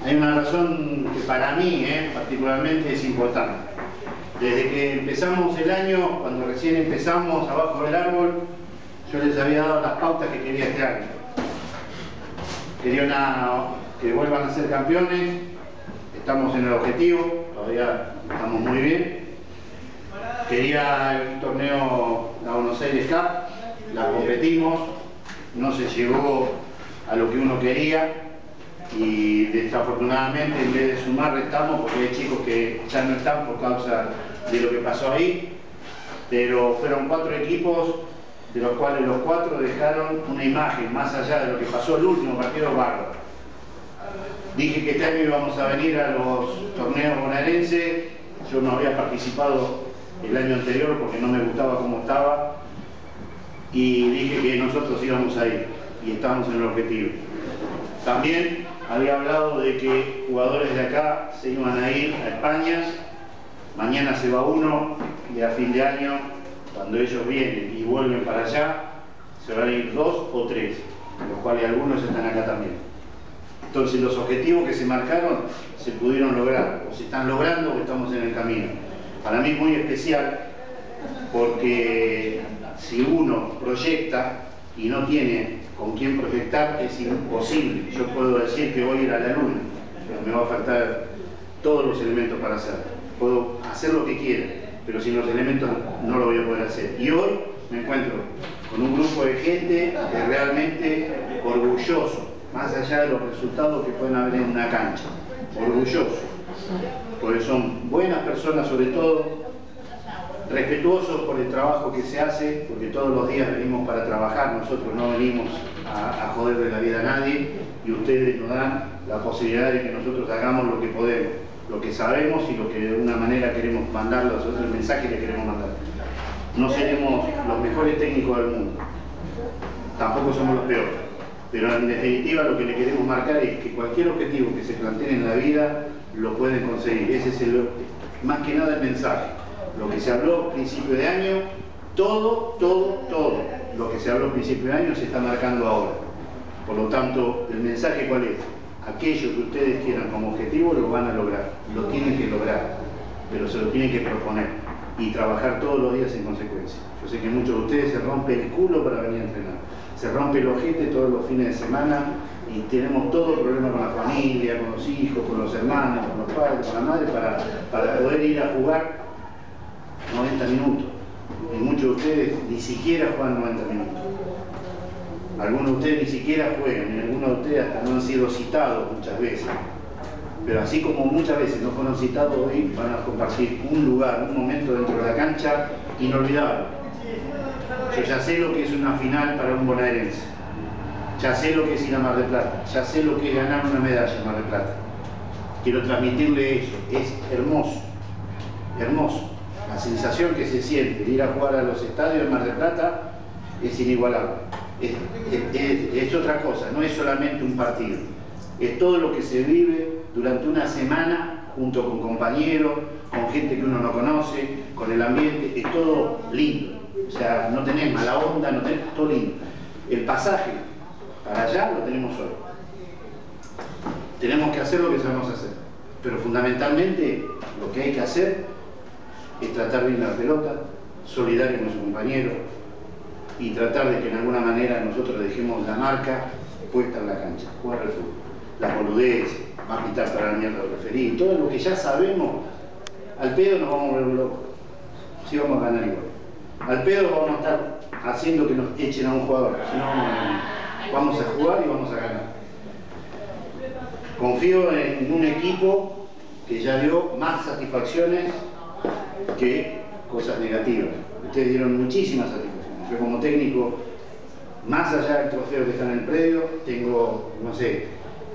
Hay una razón que para mí particularmente es importante. Desde que empezamos el año, cuando recién empezamos abajo del árbol, yo les había dado las pautas que quería este año. Quería que vuelvan a ser campeones, estamos en el objetivo, todavía estamos muy bien. Quería el torneo, la Buenos Aires Cup, la competimos, no se llegó a lo que uno quería y desafortunadamente en vez de sumar restamos porque hay chicos que ya no están por causa de lo que pasó ahí, pero fueron 4 equipos de los cuales los 4 dejaron una imagen más allá de lo que pasó el último partido bárbaro. Dije que este año íbamos a venir a los torneos bonaerenses, yo no había participado el año anterior porque no me gustaba cómo estaba y dije que nosotros íbamos a ir y estamos en el objetivo. También había hablado de que jugadores de acá se iban a ir a España, mañana se va uno y a fin de año, cuando ellos vienen y vuelven para allá, se van a ir 2 o 3, de los cuales algunos están acá también. Entonces los objetivos que se marcaron se pudieron lograr, o se están logrando o estamos en el camino. Para mí es muy especial porque si uno proyecta y no tiene con quién proyectar es imposible. Yo puedo decir que voy a ir a la luna, pero me va a faltar todos los elementos para hacerlo. Puedo hacer lo que quiera, pero sin los elementos no lo voy a poder hacer. Y hoy me encuentro con un grupo de gente realmente orgulloso, más allá de los resultados que pueden haber en una cancha. Orgulloso, porque son buenas personas sobre todo, respetuosos por el trabajo que se hace, porque todos los días venimos para trabajar, nosotros no venimos a joderle la vida a nadie y ustedes nos dan la posibilidad de que nosotros hagamos lo que podemos, lo que sabemos y lo que de una manera queremos mandar, el mensaje que queremos mandar. No seremos los mejores técnicos del mundo, tampoco somos los peores, pero en definitiva lo que le queremos marcar es que cualquier objetivo que se plantee en la vida lo pueden conseguir. Ese es más que nada el mensaje. Lo que se habló a principio de año, todo lo que se habló a principio de año se está marcando ahora. Por lo tanto, el mensaje ¿cuál es? Aquello que ustedes quieran como objetivo lo van a lograr, lo tienen que lograr, pero se lo tienen que proponer y trabajar todos los días en consecuencia. Yo sé que muchos de ustedes se rompen el culo para venir a entrenar, se rompe el ojete todos los fines de semana y tenemos todo problema con la familia, con los hijos, con los hermanos, con los padres, con la madre para poder ir a jugar 90 minutos. Y muchos de ustedes ni siquiera juegan 90 minutos. Algunos de ustedes ni siquiera juegan, y algunos de ustedes hasta no han sido citados muchas veces. Pero así como muchas veces no fueron citados, hoy van a compartir un lugar, un momento dentro de la cancha inolvidable. Yo ya sé lo que es una final para un bonaerense. Ya sé lo que es ir a Mar del Plata. Ya sé lo que es ganar una medalla en Mar del Plata. Quiero transmitirle eso. Es hermoso. Hermoso. La sensación que se siente de ir a jugar a los estadios de Mar del Plata es inigualable. Es otra cosa, no es solamente un partido. Es todo lo que se vive durante una semana junto con compañeros, con gente que uno no conoce, con el ambiente. Es todo lindo. O sea, no tenés mala onda, no tenés todo lindo. El pasaje para allá lo tenemos hoy. Tenemos que hacer lo que sabemos hacer. Pero fundamentalmente lo que hay que hacer es tratar bien la pelota, solidario con su compañero y tratar de que en alguna manera nosotros dejemos la marca puesta en la cancha, jugar al fútbol. Las boludeces, va a quitar para la mierda del referido, todo lo que ya sabemos, al pedo nos vamos a volver locos, si vamos a ganar igual. Al pedo vamos a estar haciendo que nos echen a un jugador, si no vamos a jugar y vamos a ganar. Confío en un equipo que ya dio más satisfacciones que cosas negativas. Ustedes dieron muchísimas satisfacciones. Yo como técnico, más allá del trofeo que está en el predio, tengo, no sé,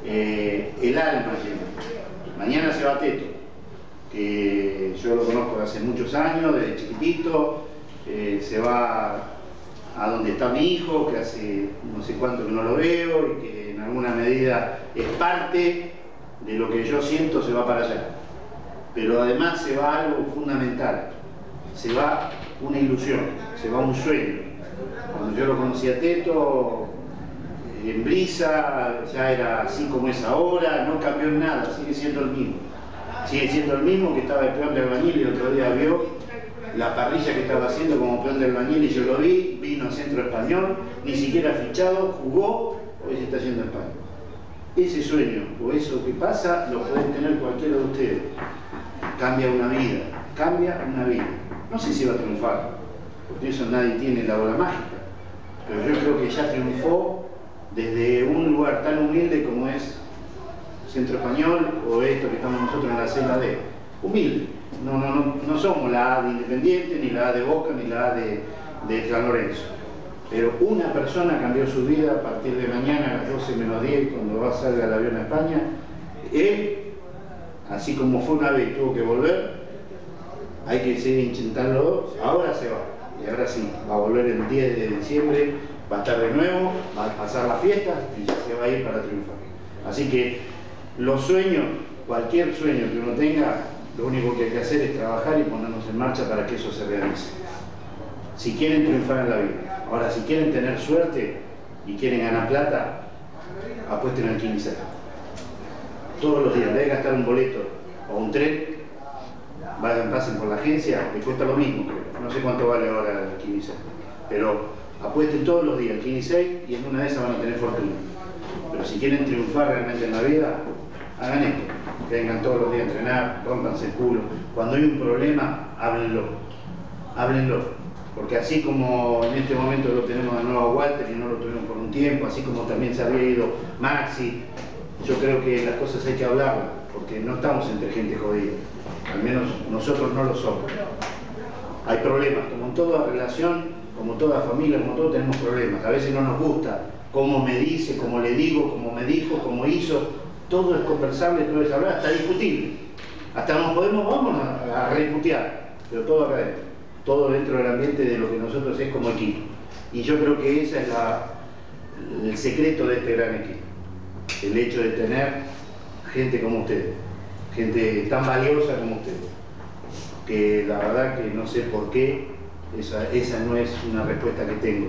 el alma llena. Mañana se va Teto, que yo lo conozco de hace muchos años, desde chiquitito, se va a donde está mi hijo, que hace no sé cuánto que no lo veo y que en alguna medida es parte de lo que yo siento, se va para allá. Pero además se va algo fundamental, se va una ilusión, se va un sueño. Cuando yo lo conocí a Teto, en brisa, ya era así como es ahora, no cambió en nada, sigue siendo el mismo. Sigue siendo el mismo que estaba el peón de albañil y el otro día vio la parrilla que estaba haciendo como peón de albañil y yo lo vi, vino a Centro Español, ni siquiera fichado, jugó, hoy se está yendo a España. Ese sueño o eso que pasa lo pueden tener cualquiera de ustedes. Cambia una vida, cambia una vida. No sé si va a triunfar, porque eso nadie tiene la bola mágica, pero yo creo que ya triunfó desde un lugar tan humilde como es Centro Español o esto que estamos nosotros en la celda D. Humilde. No somos la A de Independiente, ni la A de Boca, ni la A de San Lorenzo. Pero una persona cambió su vida a partir de mañana a las 12 menos 10, cuando va a salir al avión a España. Él, así como fue una vez y tuvo que volver, hay que seguir intentándolo. Ahora se va, y ahora sí, va a volver el 10 de diciembre, va a estar de nuevo, va a pasar las fiestas y ya se va a ir para triunfar. Así que los sueños, cualquier sueño que uno tenga, lo único que hay que hacer es trabajar y ponernos en marcha para que eso se realice. Si quieren triunfar en la vida. Ahora, si quieren tener suerte y quieren ganar plata, apuesten al 15. Todos los días, en vez de gastar un boleto o un tren, pasen por la agencia, les cuesta lo mismo, creo. No sé cuánto vale ahora el 15. Pero apuesten todos los días al 15 y en una de esas van a tener fortuna. Pero si quieren triunfar realmente en la vida, hagan esto. Vengan todos los días a entrenar, rómpanse el culo. Cuando hay un problema, háblenlo. Háblenlo. Porque así como en este momento lo tenemos de nuevo a Walter y no lo tuvimos por un tiempo, así como también se había ido Maxi, yo creo que las cosas hay que hablarlas, porque no estamos entre gente jodida. Al menos nosotros no lo somos. Hay problemas, como en toda relación, como toda familia, como todo tenemos problemas. A veces no nos gusta cómo me dice, cómo le digo, cómo me dijo, cómo hizo. Todo es conversable, todo es hablar, hasta discutible. Hasta nos vamos a rediscutir, pero todo acá adentro. Todo dentro del ambiente de lo que nosotros es como equipo. Y yo creo que ese es el secreto de este gran equipo. El hecho de tener gente como ustedes, gente tan valiosa como ustedes. Que la verdad que no sé por qué, esa no es una respuesta que tengo.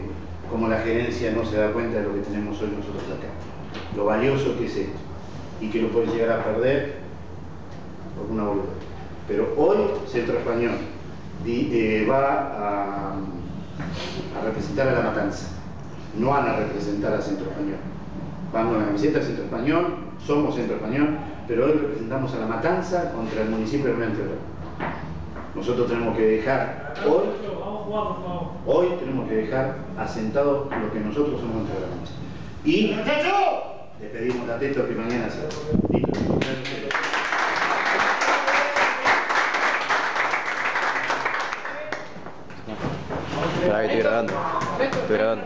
Como la gerencia no se da cuenta de lo que tenemos hoy nosotros acá. Lo valioso que es esto. Y que lo pueden llegar a perder por una voluntad. Pero hoy Centro Español va a representar a La Matanza. No van a representar a Centro Español. Vamos a la camiseta Centro Español, somos Centro Español, pero hoy representamos a La Matanza contra el municipio de Almirante Brown. Nosotros tenemos que dejar hoy tenemos que dejar asentado lo que nosotros somos entre la cancha. Y le pedimos a Teto que mañana se Espera que estoy grabando. Estoy grabando.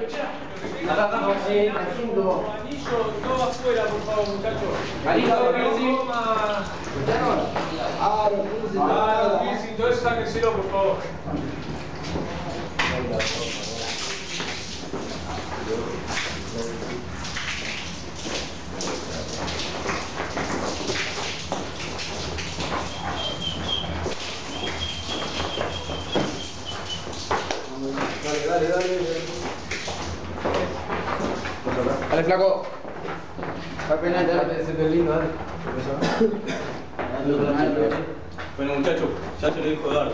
Anillo, todo afuera, por favor, muchachos. Los piercing, todo eso sáquenselo, por favor. Dale, flaco. Bueno, muchachos, ya se lo dijo Eduardo.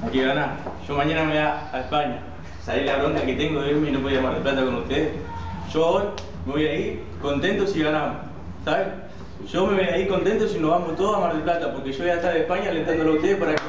Hay que ganar. Yo mañana me voy a España. Sabés la bronca que tengo de irme y no poder ir a Mar del Plata con ustedes. Yo hoy me voy a ir contento si ganamos. ¿Sabes? Yo me voy a ir contento si nos vamos todos a Mar del Plata, porque yo voy a estar en España alentándolo a ustedes para que